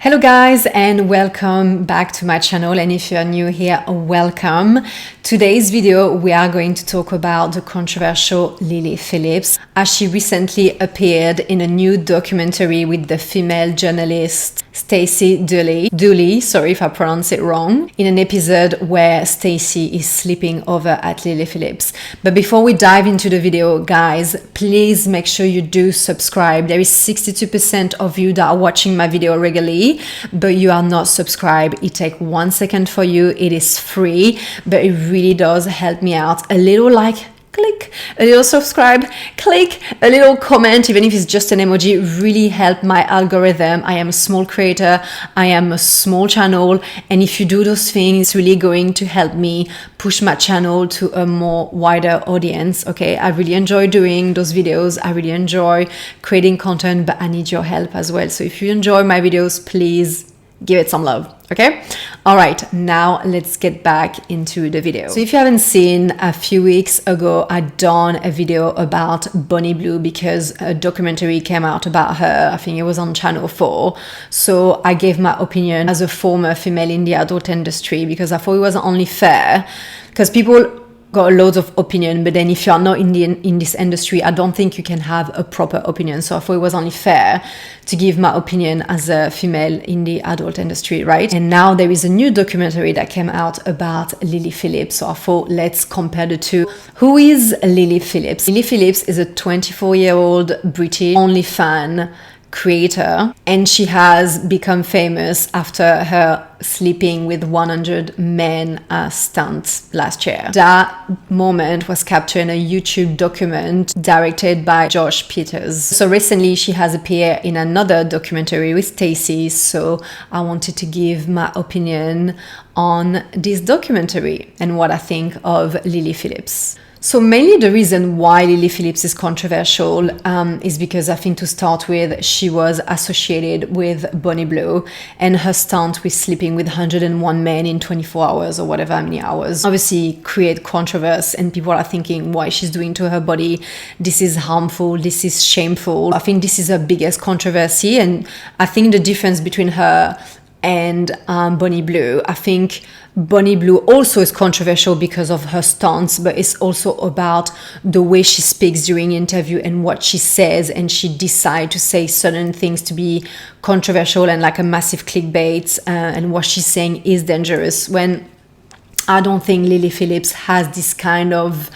Hello guys, and welcome back to my channel, and if you're new here, welcome. Today's video we are going to talk about the controversial Lily Phillips, as she recently appeared in a new documentary with the female journalist Stacey Dooley, sorry if I pronounce it wrong, in an episode where Stacey is sleeping over at Lily Phillips. But before we dive into the video, guys, please make sure you do subscribe. There is 62% of you that are watching my video regularly, but you are not subscribed. It takes 1 second for you. It is free, but it really does help me out. A little like, click, a little subscribe, click, a little comment, even if it's just an emoji, really help my algorithm. I am a small creator, I am a small channel, and if you do those things, it's really going to help me push my channel to a more wider audience. Okay, I really enjoy doing those videos, I really enjoy creating content, but I need your help as well. So if you enjoy my videos, please give it some love. Okay, all right, now let's get back into the video. So if you haven't seen, a few weeks ago I done a video about Bonnie Blue because a documentary came out about her. I think it was on Channel 4. So I gave my opinion as a former female in the adult industry, because I thought it was only fair, because people got loads of opinion, but then if you're not in this industry, I don't think you can have a proper opinion. So I thought it was only fair to give my opinion as a female in the adult industry, right? And now there is a new documentary that came out about Lily Phillips. So I thought, let's compare the two. Who is Lily Phillips? Lily Phillips is a 24-year-old British OnlyFans creator, and she has become famous after her sleeping with 100 men stunt last year. That moment was captured in a YouTube document directed by Josh Peters. So recently she has appeared in another documentary with Stacey, so I wanted to give my opinion on this documentary and what I think of Lily Phillips. So mainly the reason why Lily Phillips is controversial is because I think, to start with, she was associated with Bonnie Blue and her stunt with sleeping with 101 men in 24 hours or whatever many hours. Obviously create controversy, and people are thinking why she's doing to her body. This is harmful, this is shameful. I think this is her biggest controversy, and I think the difference between her and Bonnie Blue, I think Bonnie Blue also is controversial because of her stance, but it's also about the way she speaks during interview and what she says, and she decides to say certain things to be controversial and like a massive clickbait, and what she's saying is dangerous, when I don't think Lily Phillips has this kind of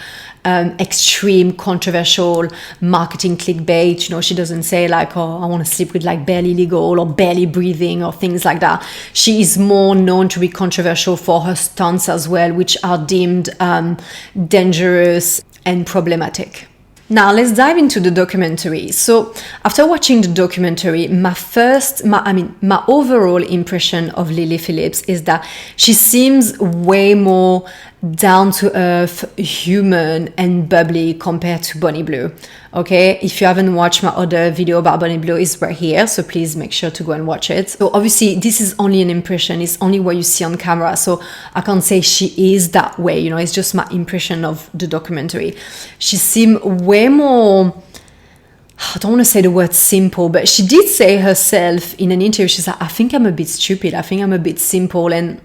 extreme controversial marketing clickbait. You know, she doesn't say like, oh, I want to sleep with like barely legal or barely breathing or things like that. She is more known to be controversial for her stunts as well, which are deemed dangerous and problematic. Now let's dive into the documentary. So after watching the documentary, my overall impression of Lily Phillips is that she seems way more down to earth, human and bubbly compared to Bonnie Blue. Okay, if you haven't watched my other video about Bonnie Blue, it's right here, so please make sure to go and watch it. So obviously this is only an impression, it's only what you see on camera, so I can't say she is that way, you know, it's just my impression of the documentary. She seemed way more, I don't want to say the word simple, but she did say herself in an interview, she's like, I think I'm a bit stupid, I think I'm a bit simple, and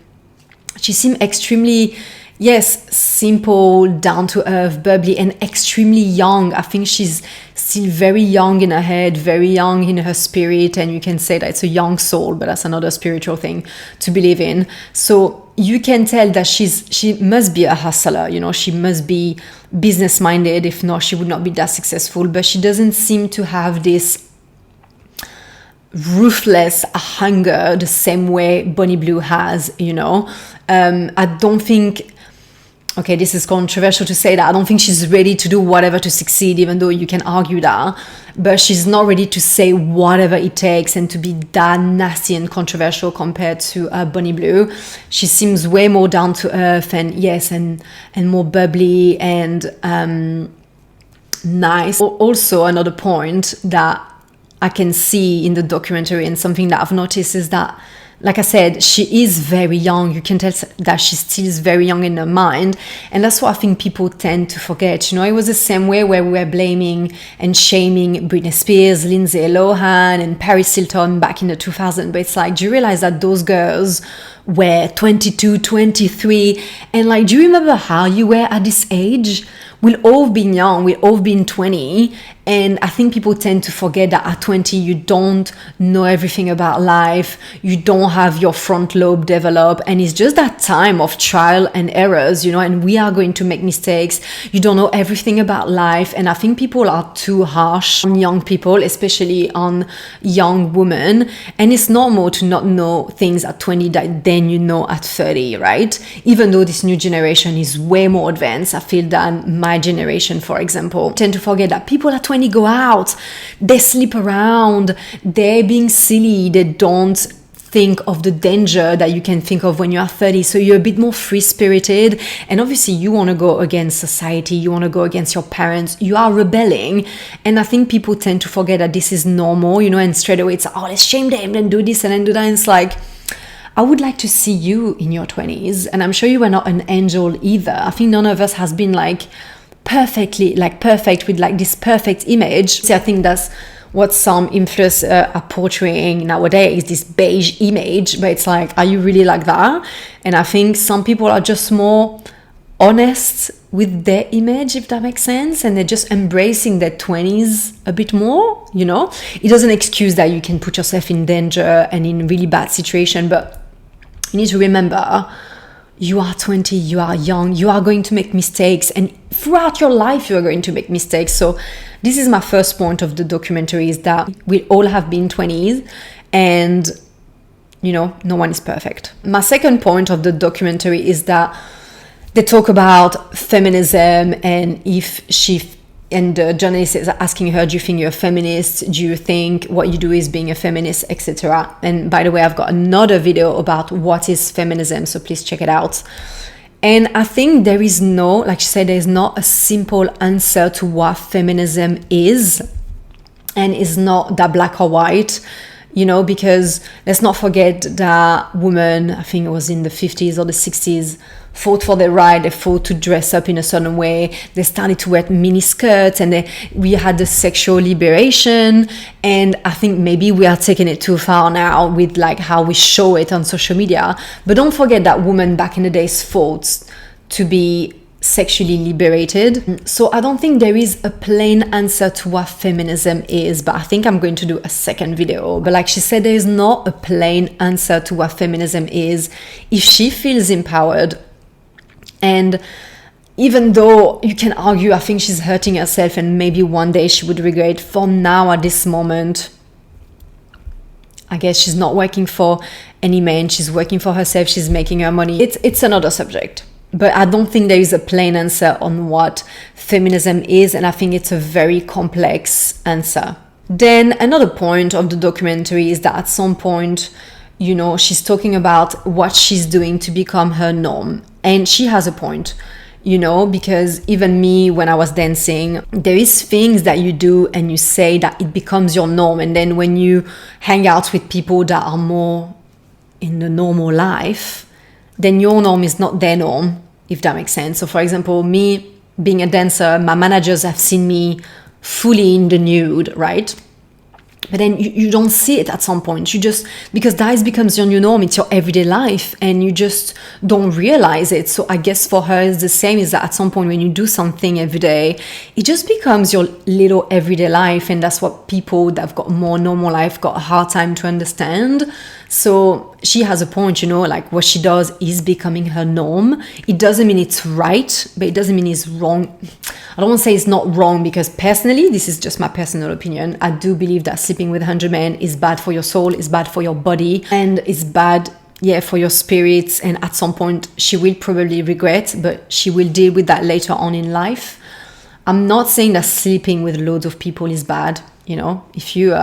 she seemed extremely, yes, simple, down to earth, bubbly, and extremely young. I think she's still very young in her head, very young in her spirit, and you can say that it's a young soul, but that's another spiritual thing to believe in. So you can tell that she must be a hustler, you know, she must be business minded. If not, she would not be that successful, but she doesn't seem to have this ruthless hunger the same way Bonnie Blue has, you know. I don't think, okay, this is controversial to say that, I don't think she's ready to do whatever to succeed, even though you can argue that, but she's not ready to say whatever it takes and to be that nasty and controversial compared to Bonnie Blue. She seems way more down to earth, and yes, and more bubbly and nice. Also, another point that I can see in the documentary, and something that I've noticed, is that like I said, she is very young. You can tell that she still is very young in her mind. And that's what I think people tend to forget. You know, it was the same way where we were blaming and shaming Britney Spears, Lindsay Lohan, and Paris Hilton back in the 2000s. But it's like, do you realize that those girls were 22, 23? And like, do you remember how you were at this age? We've all been young, we've all been 20. And I think people tend to forget that at 20, you don't know everything about life. You don't have your front lobe developed. And it's just that time of trial and errors, you know, and we are going to make mistakes. You don't know everything about life. And I think people are too harsh on young people, especially on young women. And it's normal to not know things at 20 that then you know at 30, right? Even though this new generation is way more advanced, I feel, than my generation, for example. I tend to forget that people at 20 go out, they sleep around, they're being silly, they don't think of the danger that you can think of when you are 30. So you're a bit more free-spirited, and obviously you want to go against society, you want to go against your parents, you are rebelling. And I think people tend to forget that this is normal, you know, and straight away it's, oh, let's shame them, then do this and then do that. And it's like, I would like to see you in your 20s, and I'm sure you were not an angel either. I think none of us has been like perfect with like this perfect image. So I think that's what some influencers are portraying nowadays, this beige image, but it's like, are you really like that? And I think some people are just more honest with their image, if that makes sense, and they're just embracing their 20s a bit more, you know. It doesn't excuse that you can put yourself in danger and in really bad situation, but you need to remember, you are 20, you are young, you are going to make mistakes, and throughout your life you are going to make mistakes. So this is my first point of the documentary, is that we all have been 20s, and you know, no one is perfect. My second point of the documentary is that they talk about feminism, and if the journalist is asking her, do you think you're a feminist? Do you think what you do is being a feminist, etc.? And by the way, I've got another video about what is feminism, so please check it out. And I think there is no, like she said, there's not a simple answer to what feminism is, and it's not that black or white, you know, because let's not forget that women, I think it was in the 50s or the 60s, fought for their right. They fought to dress up in a certain way. They started to wear mini skirts, and we had the sexual liberation. And I think maybe we are taking it too far now with like how we show it on social media. But don't forget that women back in the days fought to be sexually liberated. So I don't think there is a plain answer to what feminism is, but I think I'm going to do a second video. But like she said, there is not a plain answer to what feminism is. If she feels empowered, and even though you can argue, I think she's hurting herself and maybe one day she would regret, for now at this moment, I guess she's not working for any man, she's working for herself, she's making her money. It's another subject. But I don't think there is a plain answer on what feminism is, and I think it's a very complex answer. Then another point of the documentary is that at some point, you know, she's talking about what she's doing to become her norm. And she has a point, you know, because even me, when I was dancing, there is things that you do and you say that it becomes your norm. And then when you hang out with people that are more in the normal life, then your norm is not their norm, if that makes sense. So for example, me being a dancer, my managers have seen me fully in the nude, right? But then you don't see it at some point. You just, because that becomes your new norm, it's your everyday life, and you just don't realize it. So I guess for her it's the same, is that at some point when you do something every day, it just becomes your little everyday life. And that's what people that have got more normal life got a hard time to understand. So she has a point, you know, like what she does is becoming her norm. It doesn't mean it's right, but it doesn't mean it's wrong. I don't want to say it's not wrong, because personally, this is just my personal opinion, I do believe that sleeping with 100 men is bad for your soul, is bad for your body, and it's bad, yeah, for your spirits. And at some point she will probably regret, but she will deal with that later on in life. I'm not saying that sleeping with loads of people is bad, you know, if you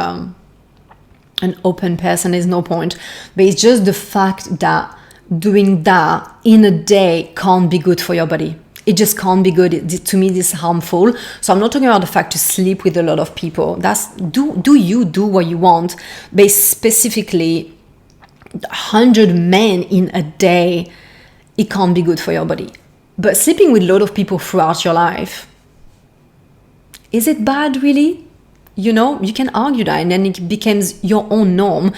an open person, there's no point. But it's just the fact that doing that in a day can't be good for your body. It just can't be good. To me, this is harmful. So I'm not talking about the fact to sleep with a lot of people. That's do what you want. But specifically, 100 men in a day, it can't be good for your body. But sleeping with a lot of people throughout your life, is it bad really? You know, you can argue that, and then it becomes your own norm.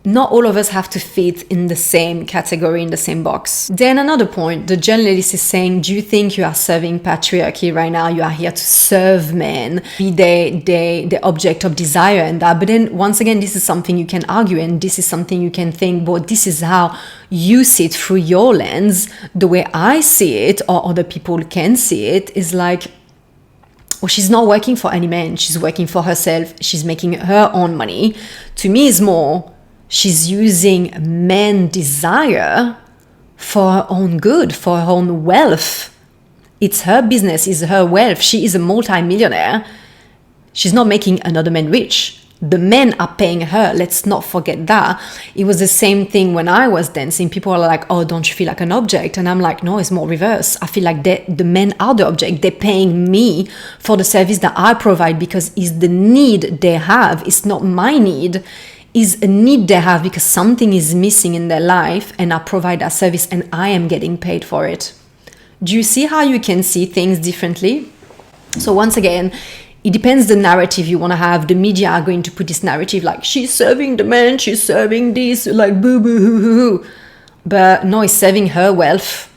Not all of us have to fit in the same category, in the same box. Then another point, the journalist is saying, do you think you are serving patriarchy right now? You are here to serve men, be the object of desire and that. But then once again, this is something you can argue, and this is something you can think, but this is how you see it through your lens. The way I see it, or other people can see it, is like, well, she's not working for any man. She's working for herself. She's making her own money. To me, it's more, she's using men's desire for her own good, for her own wealth. It's her business, it's her wealth. She is a multi-millionaire. She's not making another man rich. The men are paying her. Let's not forget that. It was the same thing when I was dancing. People are like, oh, don't you feel like an object? And I'm like, no, it's more reverse. I feel like the men are the object. They're paying me for the service that I provide because it's the need they have. It's not my need. Is a need they have because something is missing in their life, and I provide that service and I am getting paid for it. Do you see how you can see things differently? So once again, it depends the narrative you want to have. The media are going to put this narrative like, she's serving the man, she's serving this, like boo boo hoo hoo hoo. But no, it's serving her wealth.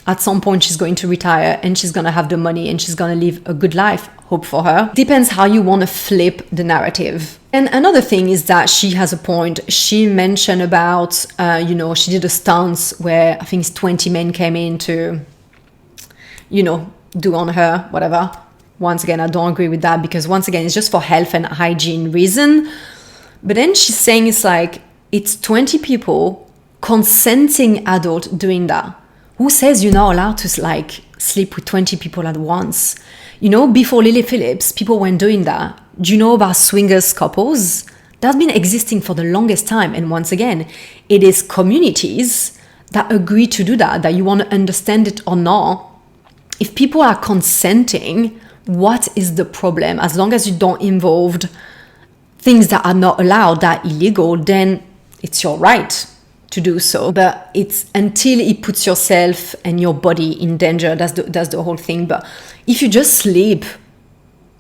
At some point she's going to retire and she's going to have the money and she's going to live a good life. Hope for her. Depends how you want to flip the narrative. And another thing is that she has a point. She mentioned about, she did a stance where I think it's 20 men came in to, do on her, whatever. Once again, I don't agree with that because once again, it's just for health and hygiene reason. But then she's saying it's 20 people, consenting adult doing that. Who says you're not allowed to sleep with 20 people at once? Before Lily Phillips, people weren't doing that. Do you know about swingers couples? That's been existing for the longest time. And once again, it is communities that agree to do that you want to understand it or not. If people are consenting, what is the problem? As long as you don't involve things that are not allowed, that are illegal, then it's your right to do so. But it's until it puts yourself and your body in danger, that's the whole thing. But if you just sleep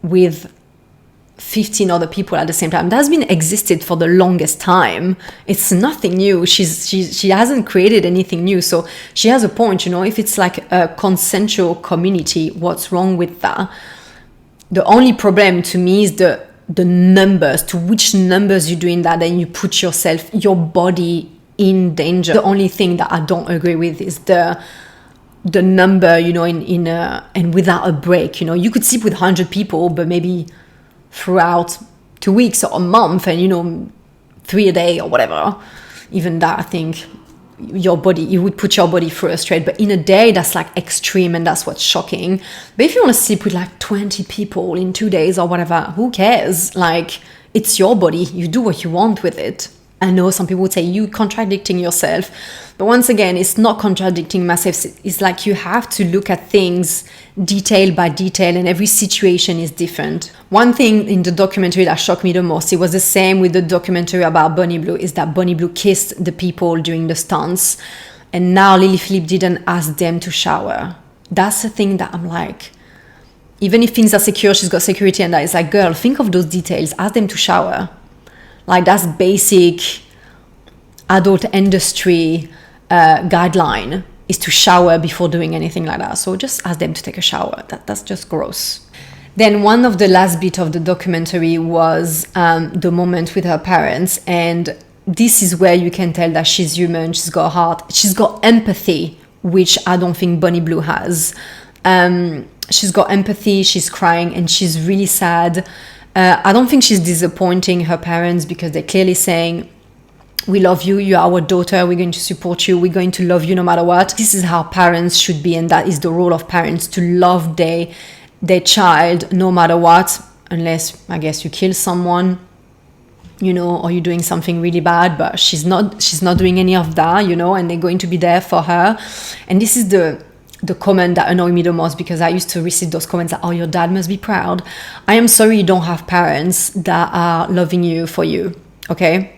with 15 other people at the same time, that's been existed for the longest time. It's nothing new. She hasn't created anything new. So she has a point, if it's like a consensual community, what's wrong with that? The only problem to me is the numbers, to which numbers you're doing that, then you put your body in danger. The only thing that I don't agree with is the number, and without a break. You could sleep with 100 people, but maybe throughout 2 weeks or a month, and 3 a day or whatever. Even that, I think you would put your body through a straight. But in a day, that's extreme, and that's what's shocking. But if you want to sleep with 20 people in 2 days or whatever, who cares? It's your body. You do what you want with it. I know some people would say you contradicting yourself, but once again, it's not contradicting myself. It's you have to look at things detail by detail, and every situation is different. One thing in the documentary that shocked me the most, it was the same with the documentary about Bonnie Blue, is that Bonnie Blue kissed the people during the stunts, and now Lily Phillips didn't ask them to shower. That's the thing that I'm like, even if things are secure, she's got security, and that is girl, think of those details, ask them to shower. That's basic adult industry guideline, is to shower before doing anything like that. So just ask them to take a shower. That's just gross. Then one of the last bit of the documentary was the moment with her parents. And this is where you can tell that she's human, she's got a heart, she's got empathy, which I don't think Bonnie Blue has. She's got empathy, she's crying, and she's really sad. I don't think she's disappointing her parents because they're clearly saying, we love you, you're our daughter, we're going to support you, we're going to love you no matter what. This is how parents should be, and that is the role of parents, to love their child no matter what, unless, I guess, you kill someone, or you're doing something really bad. But she's not doing any of that, and they're going to be there for her. And this is the comment that annoyed me the most, because I used to receive those comments that, oh, your dad must be proud. I am sorry you don't have parents that are loving you for you, okay?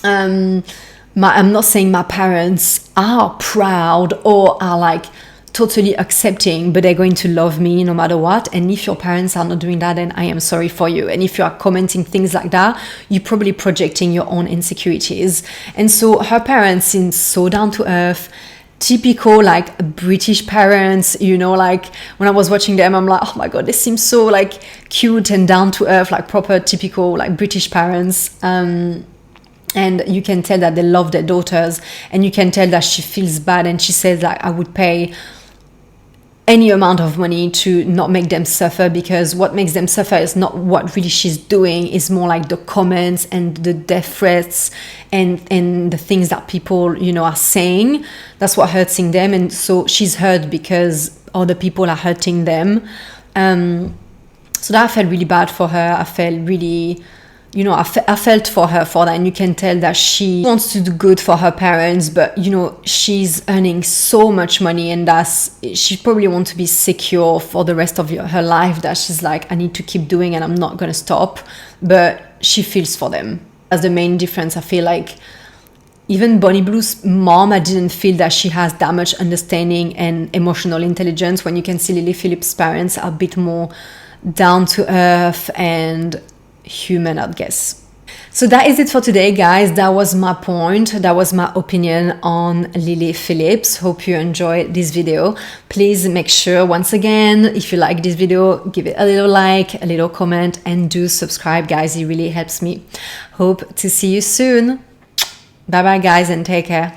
I'm not saying my parents are proud or are like totally accepting, but they're going to love me no matter what. And if your parents are not doing that, then I am sorry for you. And if you are commenting things like that, you're probably projecting your own insecurities. And so her parents seem so down to earth, typical like British parents, you know, like when I was watching them, I'm like, oh my god, they seem so like cute and down to earth, like proper typical like British parents. And you can tell that they love their daughters, and you can tell that she feels bad, and she says like, I would pay any amount of money to not make them suffer, because what makes them suffer is not what really she's doing, it's more like the comments and the death threats and the things that people, you know, are saying. That's what hurting them. And so she's hurt because other people are hurting them. So that I felt really bad for her. I felt really, you know, I felt for her for that. And you can tell that she wants to do good for her parents, but, you know, she's earning so much money, and she probably wants to be secure for the rest of her life, that she's like, I need to keep doing and I'm not going to stop. But she feels for them. That's the main difference. I feel like even Bonnie Blue's mom, I didn't feel that she has that much understanding and emotional intelligence, when you can see Lily Phillips' parents are a bit more down to earth and human, I guess. So that is it for today, guys. That was my point. That was my opinion on Lily Phillips. Hope you enjoyed this video. Please make sure, once again, if you like this video, give it a little like, a little comment, and do subscribe, guys. It really helps me. Hope to see you soon. Bye bye, guys, and take care.